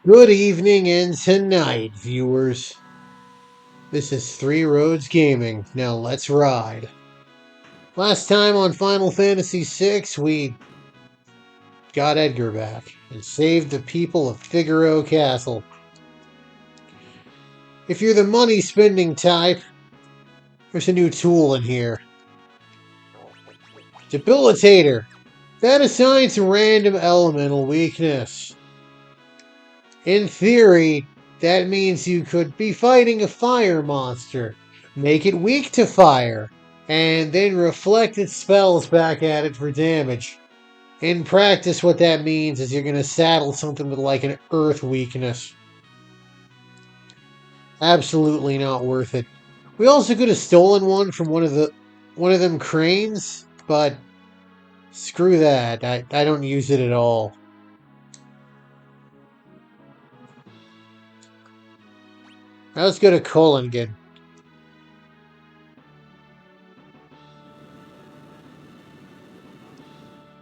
Good evening and tonight, viewers. This is Three Roads Gaming. Now let's ride. Last time on Final Fantasy VI, we got Edgar back and saved the people of Figaro Castle. If you're the money spending type, there's a new tool in here. Debilitator. That assigns a random elemental weakness. In theory, that means you could be fighting a fire monster, make it weak to fire, and then reflect its spells back at it for damage. In practice, what that means is you're going to saddle something with like an earth weakness. Absolutely not worth it. We also could have stolen one from one of them cranes, but screw that. I don't use it at all. Now let's go to Kolingen.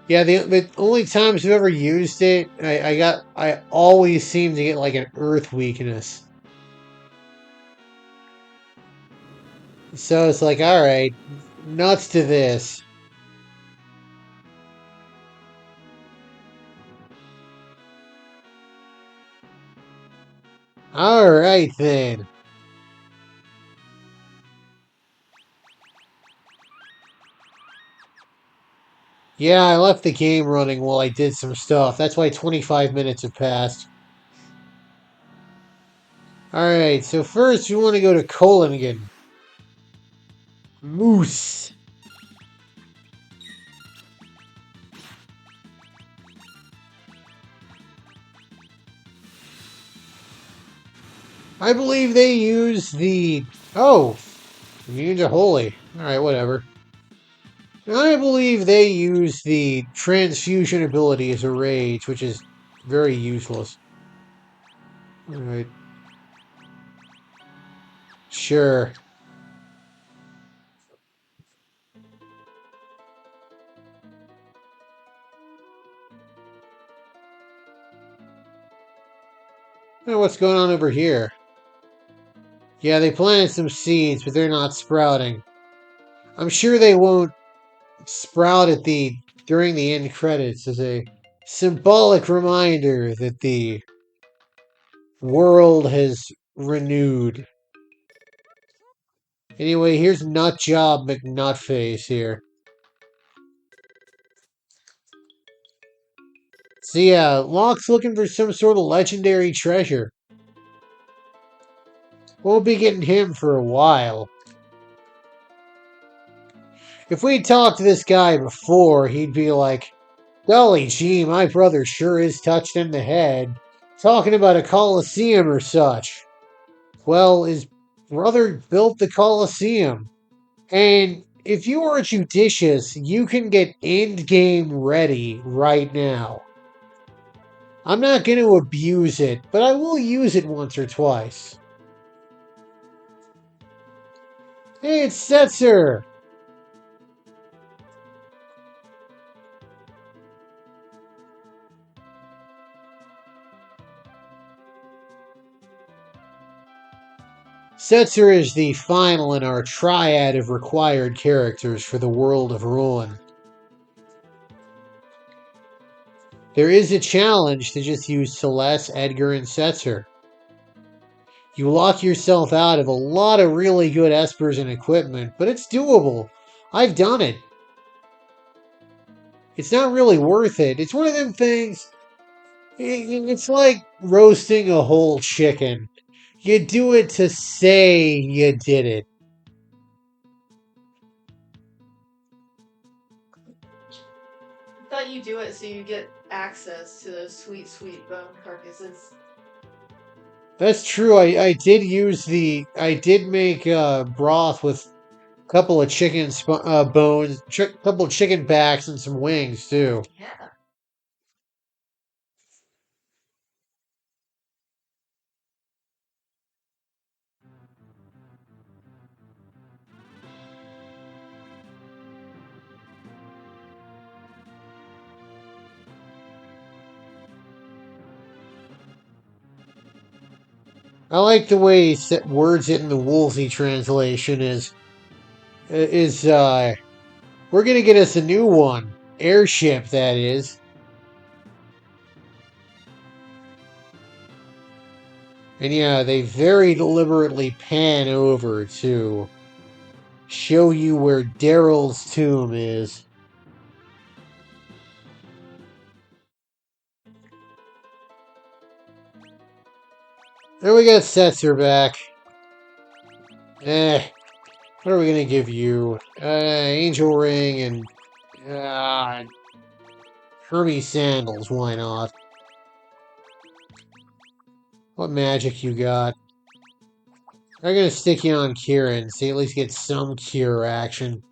Yeah, the only times I've ever used it, I always seem to get like an earth weakness. So it's like, all right, nuts to this. All right then. Yeah, I left the game running while I did some stuff. That's why 25 minutes have passed. All right, so first we want to go to Kolingen. Moose. I believe they use the... Oh, immune to holy. All right, whatever. I believe they use the transfusion ability as a rage, which is very useless. Alright. Sure. Now what's going on over here? Yeah, they planted some seeds, but they're not sprouting. I'm sure they won't sprout at the during the end credits as a symbolic reminder that the world has renewed. Anyway, here's Nutjob McNutface here. So yeah, Locke's looking for some sort of legendary treasure. We'll be getting him for a while. If we'd talked to this guy before, he'd be like, golly gee, my brother sure is touched in the head. Talking about a coliseum or such. Well, his brother built the coliseum. And if you are judicious, you can get endgame ready right now. I'm not going to abuse it, but I will use it once or twice. Hey, it's Setzer! Setzer is the final in our triad of required characters for the world of Ruin. There is a challenge to just use Celeste, Edgar, and Setzer. You lock yourself out of a lot of really good espers and equipment, but it's doable. I've done it. It's not really worth it. It's one of them things. It's like roasting a whole chicken. You do it to say you did it. I thought you do it so you get access to those sweet, sweet bone carcasses. That's true. I did use the. I did make broth with a couple of chicken bones, couple of chicken backs, and some wings too. Yeah. I like the way he words it in the Woolsey translation is we're gonna get us a new one. Airship, that is. And yeah, they very deliberately pan over to show you where Daryl's tomb is. There we got Setzer back. What are we gonna give you? Angel Ring and Hermes Sandals, why not? What magic you got? I'm gonna stick you on Kieran, so you at least get some cure action.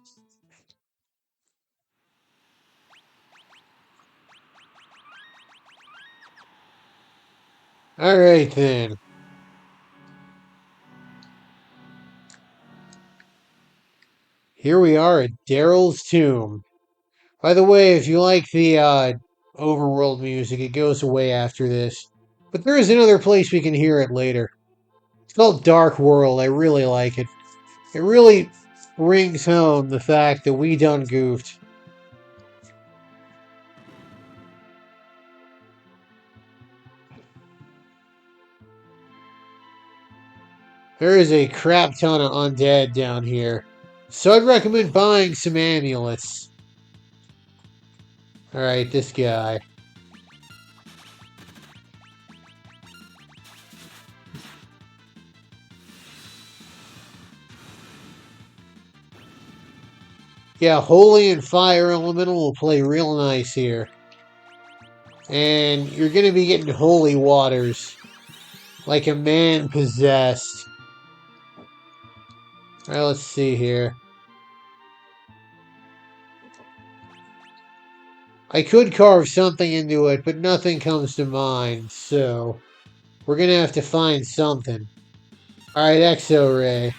Alright then. Here we are at Daryl's tomb. By the way, if you like the overworld music, it goes away after this. But there is another place we can hear it later. It's called Dark World. I really like it. It really brings home the fact that we done goofed. There is a crap ton of undead down here. So I'd recommend buying some amulets. Alright, this guy. Yeah, Holy and Fire Elemental will play real nice here. And you're going to be getting holy waters. Like a man possessed. Alright, let's see here. I could carve something into it, but nothing comes to mind, so we're going to have to find something. Alright, Exo-Ray.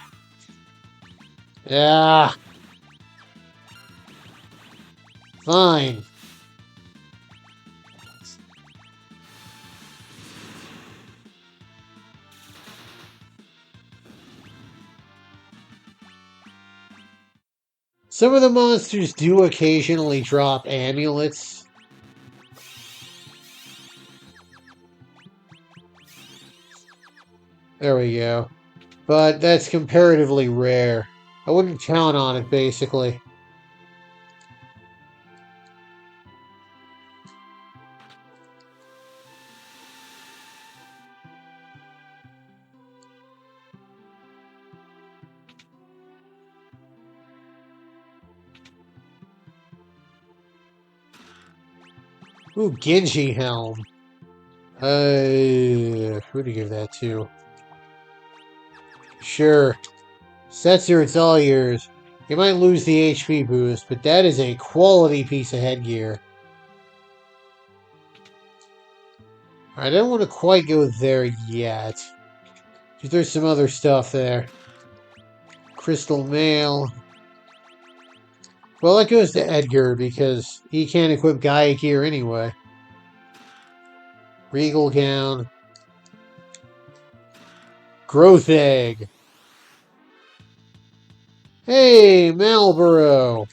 Yeah. Fine. Some of the monsters do occasionally drop amulets. There we go. But that's comparatively rare. I wouldn't count on it, basically. Ooh, Genji Helm. Who to give that to? Sure. Setzer, it's all yours. You might lose the HP boost, but that is a quality piece of headgear. I don't want to quite go there yet. There's some other stuff there. Crystal Mail. Well, that goes to Edgar, because he can't equip Gaia gear anyway. Regal Gown. Growth Egg. Hey, Marlboro.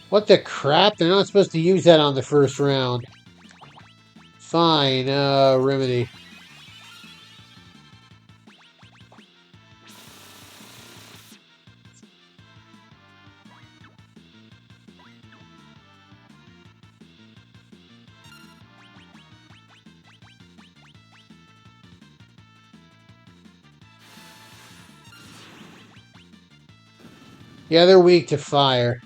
What the crap? They're not supposed to use that on the first round. Fine, Remedy. Yeah, they're weak to fire.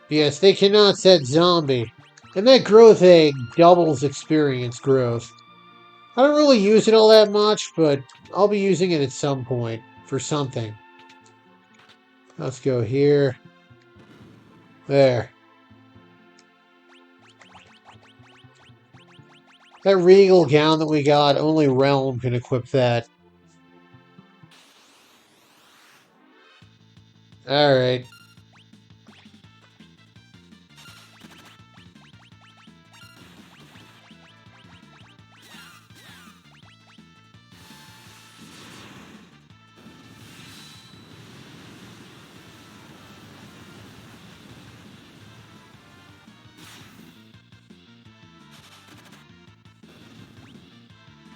Yes, they cannot set zombie. And that growth egg doubles experience growth. I don't really use it all that much, but I'll be using it at some point for something. Let's go here. There. That regal gown that we got, only Realm can equip that. Alright.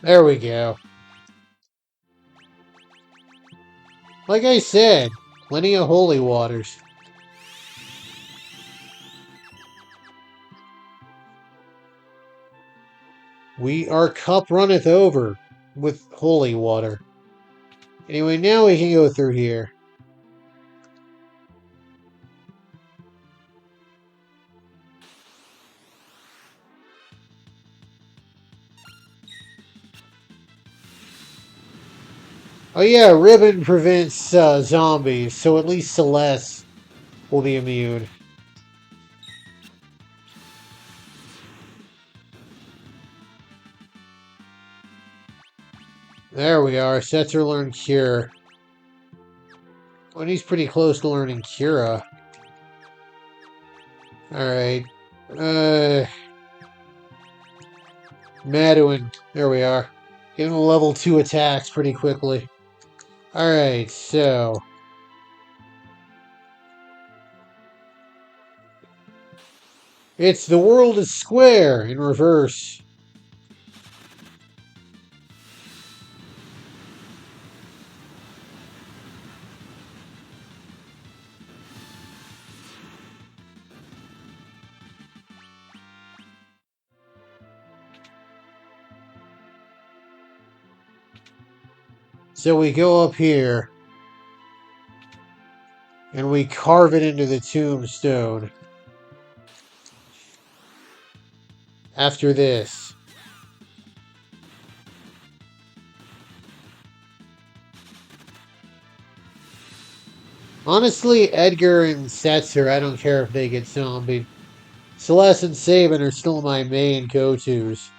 There we go. Like I said, plenty of holy waters. Our cup runneth over with holy water. Anyway, now we can go through here. Oh yeah, ribbon prevents zombies, so at least Celeste will be immune. There we are. Setzer learned Cure. Oh, and he's pretty close to learning Cura. Alright. Maduin. There we are. Getting level 2 attacks pretty quickly. Alright, so... It's the world is square in reverse. So we go up here. And we carve it into the tombstone. After this. Honestly, Edgar and Setzer, I don't care if they get zombied. Celeste and Sabin are still my main go-tos.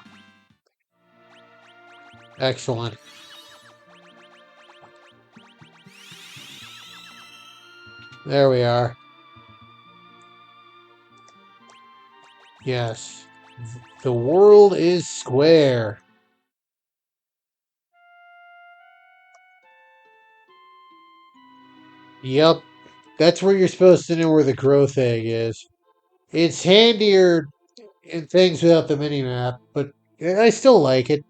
Excellent. There we are. Yes. The world is square. Yep. That's where you're supposed to know where the growth egg is. It's handier in things without the minimap, but I still like it.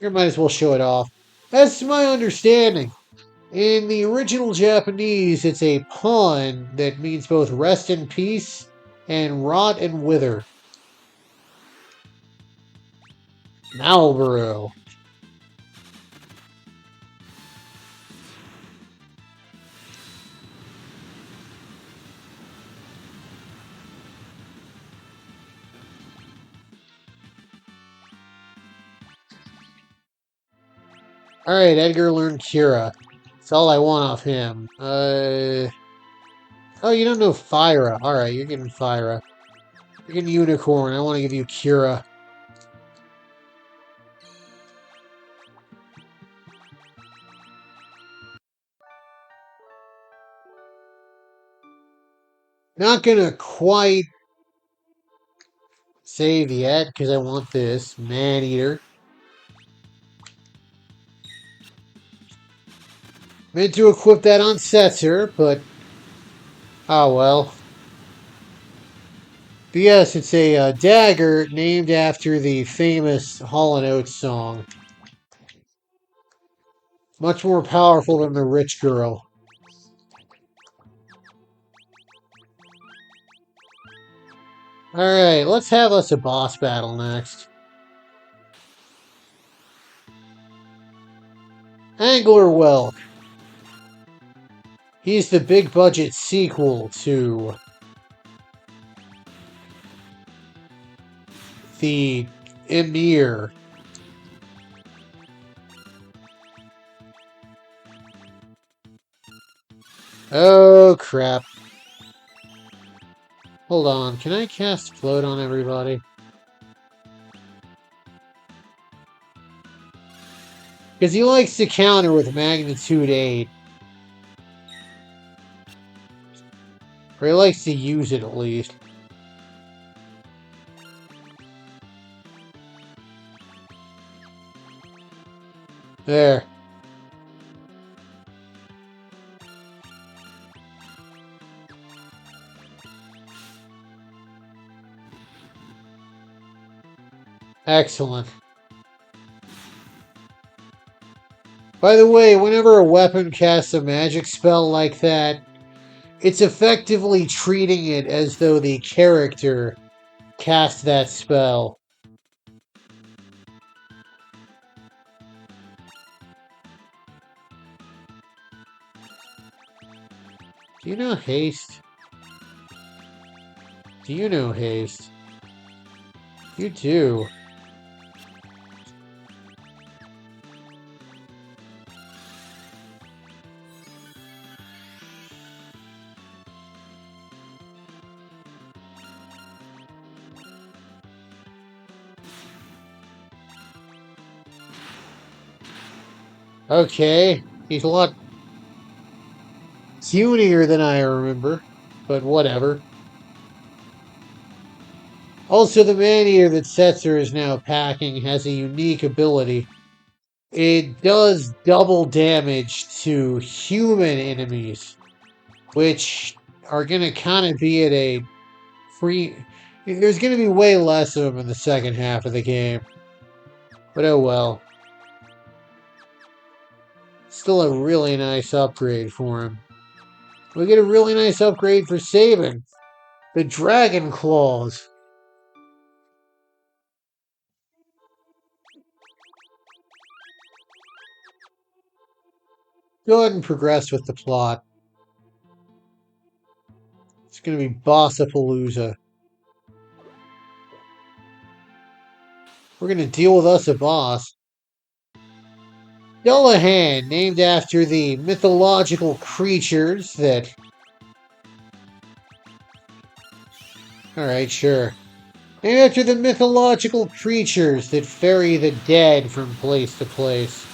You might as well show it off. That's my understanding. In the original Japanese, it's a pun that means both rest in peace and rot and wither. Malboro. Alright, Edgar learned Cura. That's all I want off him. Oh, you don't know Fyra. Alright, you're getting Fyra. You're getting Unicorn. I want to give you Cura. Not gonna quite save yet, because I want this. Man-Eater. Meant to equip that on Setzer, but... oh well. But yes, it's a dagger named after the famous Hall & Oates song. Much more powerful than the rich girl. Alright, let's have us a boss battle next. Angler Welk. He's the big budget sequel to the Emir. Oh crap. Hold on, can I cast Float on everybody? Because he likes to counter with Magnitude 8. Or he likes to use it at least. There. Excellent. By the way, whenever a weapon casts a magic spell like that, it's effectively treating it as though the character cast that spell. Do you know haste? Do you know haste? You do. Okay, he's a lot punier than I remember, but whatever. Also, the man-eater that Setzer is now packing has a unique ability. It does double damage to human enemies, which are going to kind of be at a free... There's going to be way less of them in the second half of the game. But oh well. Still a really nice upgrade for him. We get a really nice upgrade for Sabin. The Dragon Claws. Go ahead and progress with the plot. It's going to be Bossapalooza. We're going to deal with us a boss. Dullahan, named after the mythological creatures that... Alright, sure. Named after the mythological creatures that ferry the dead from place to place.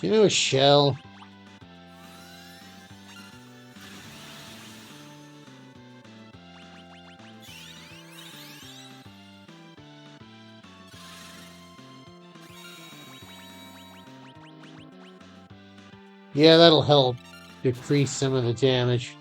Do you know Shell? Yeah, that'll help decrease some of the damage.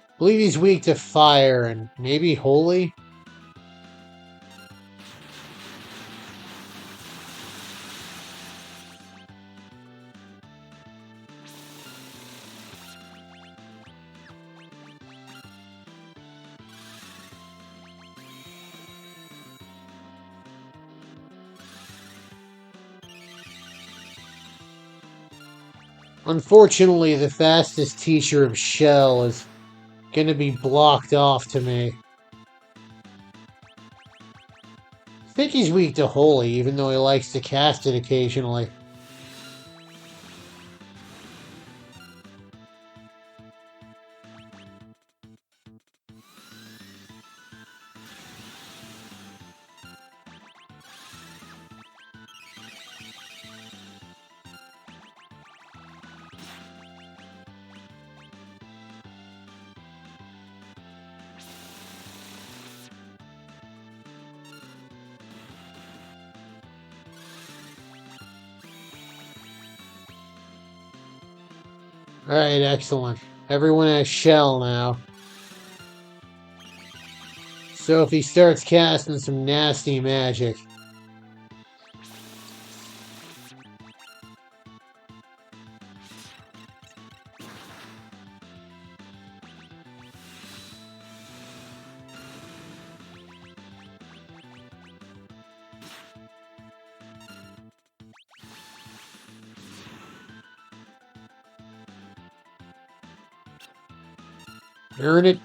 I believe he's weak to fire and maybe holy? Unfortunately, the fastest teacher of Shell is going to be blocked off to me. I think he's weak to holy, even though he likes to cast it occasionally. Alright, excellent. Everyone has Shell now. So if he starts casting some nasty magic... Earn it.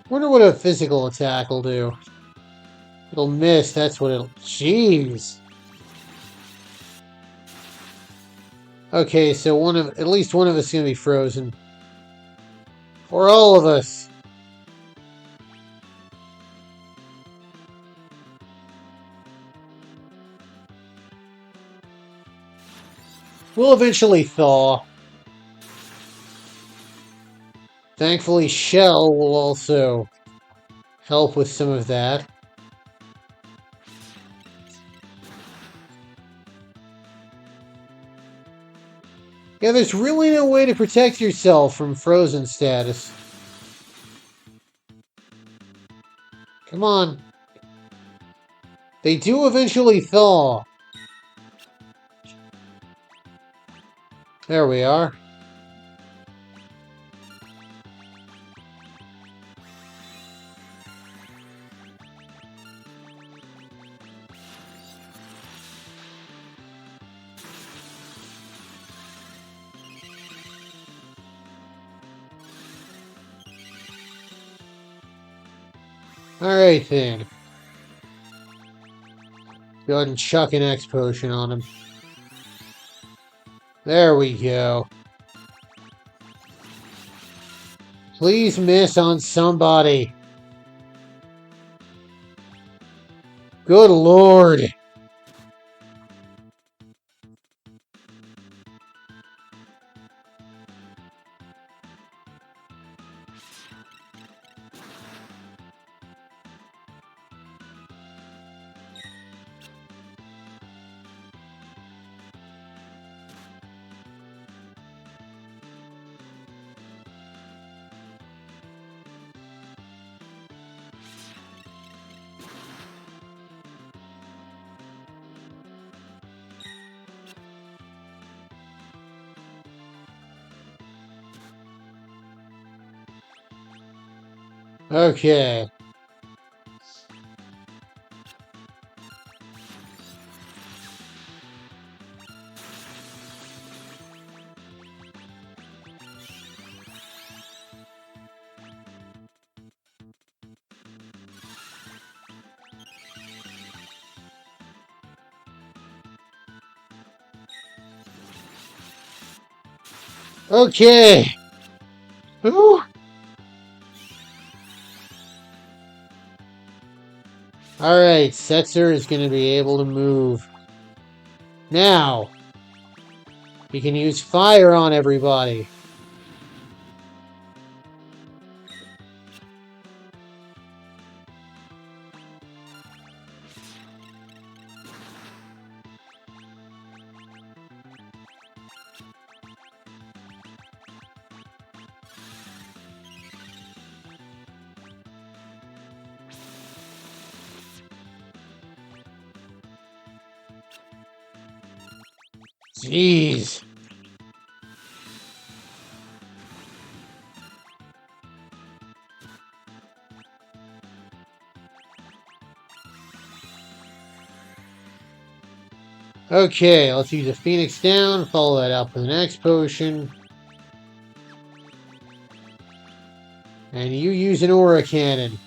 Wonder what a physical attack will do. It'll miss, that's what it'll... Jeez! Okay, so at least one of us is gonna be frozen. Or all of us. We'll eventually thaw. Thankfully, Shell will also help with some of that. Yeah, there's really no way to protect yourself from frozen status. Come on. They do eventually thaw. There we are. Alright then. Go ahead and chuck an X potion on him. There we go. Please miss on somebody. Good lord. Okay. Okay. Whew. Alright, Setzer is going to be able to move. Now, we can use fire on everybody. Jeez. Okay, let's use a Phoenix down, follow that up with an X potion. And you use an Aura Cannon.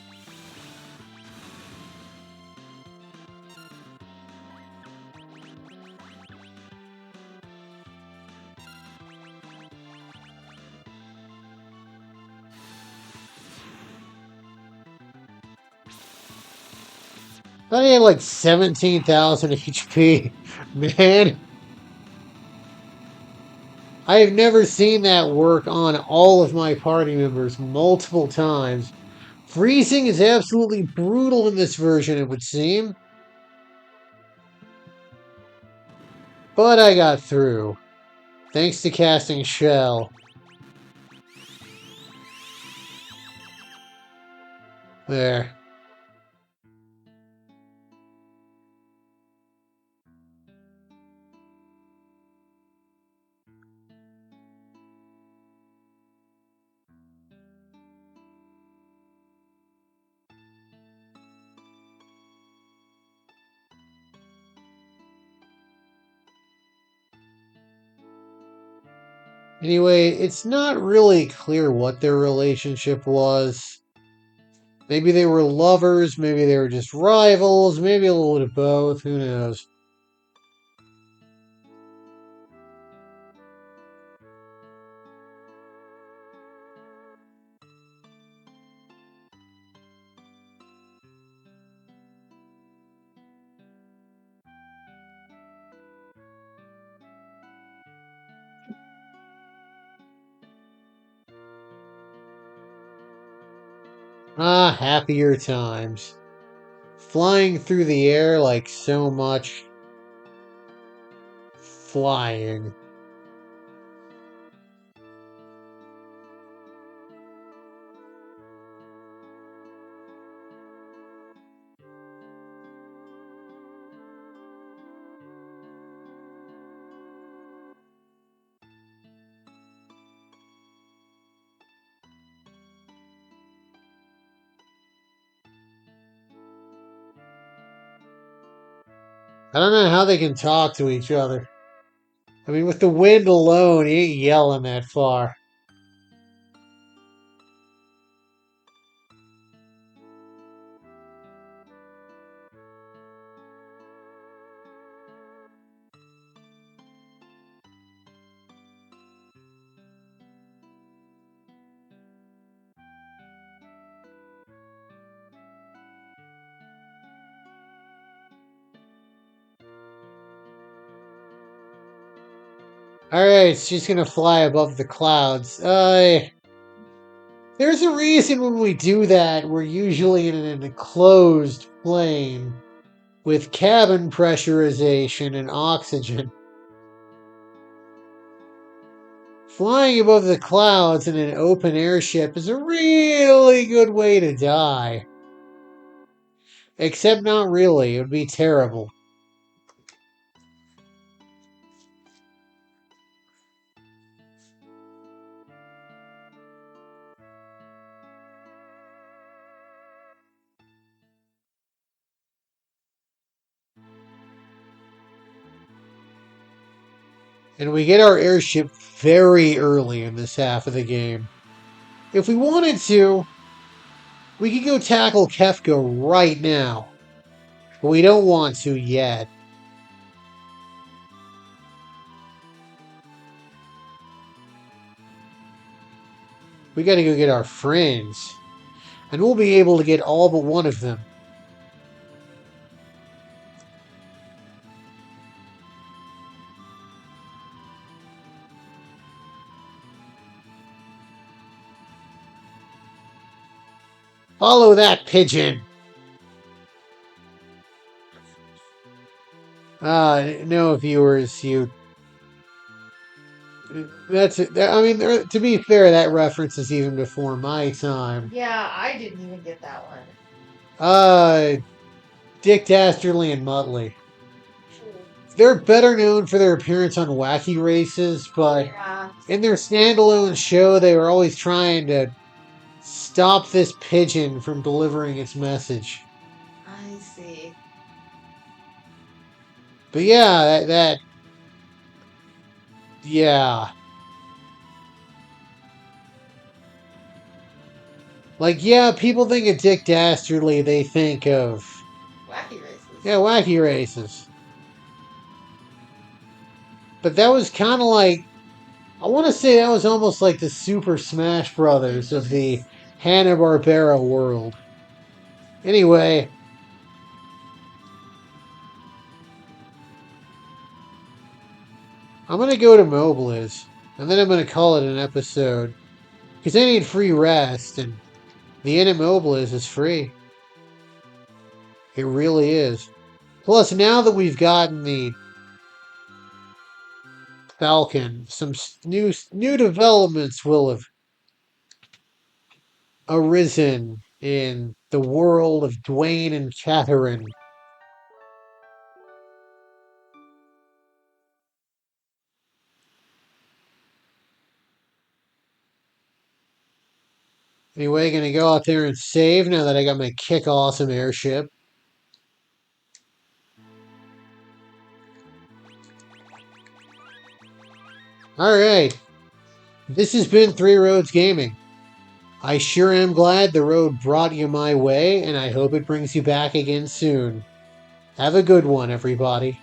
Thought he had like 17,000 HP. Man. I have never seen that work on all of my party members multiple times. Freezing is absolutely brutal in this version, it would seem. But I got through. Thanks to casting Shell. There. Anyway, it's not really clear what their relationship was. Maybe they were lovers, maybe they were just rivals, maybe a little bit of both, who knows. Ah, happier times. Flying through the air like so much flying. I don't know how they can talk to each other. I mean, with the wind alone, he ain't yelling that far. Alright, she's gonna fly above the clouds. There's a reason when we do that, we're usually in an enclosed plane with cabin pressurization and oxygen. Flying above the clouds in an open airship is a really good way to die. Except not really, it would be terrible. And we get our airship very early in this half of the game. If we wanted to, we could go tackle Kefka right now. But we don't want to yet. We gotta go get our friends. And we'll be able to get all but one of them. Follow that pigeon! No viewers, you... That's it. I mean, to be fair, that reference is even before my time. Yeah, I didn't even get that one. Dick Dastardly and Muttley. They're better known for their appearance on Wacky Races, but Yeah. in their standalone show, they were always trying to stop this pigeon from delivering its message. I see. But yeah, yeah. Like, yeah, people think of Dick Dastardly, they think of, Wacky races. yeah, Wacky Races. But that was kind of like, I want to say that was almost like the Super Smash Brothers of the Hanna-Barbera world. Anyway, I'm going to go to Mobliz, and then I'm going to call it an episode. Because I need free rest, and the Inn at Mobliz is free. It really is. Plus, now that we've gotten the Falcon, some new developments will have arisen in the world of Dwayne and Catherine. Anyway, gonna go out there and save now that I got my kick awesome airship. Alright, this has been Three Roads Gaming. I sure am glad the road brought you my way, and I hope it brings you back again soon. Have a good one, everybody.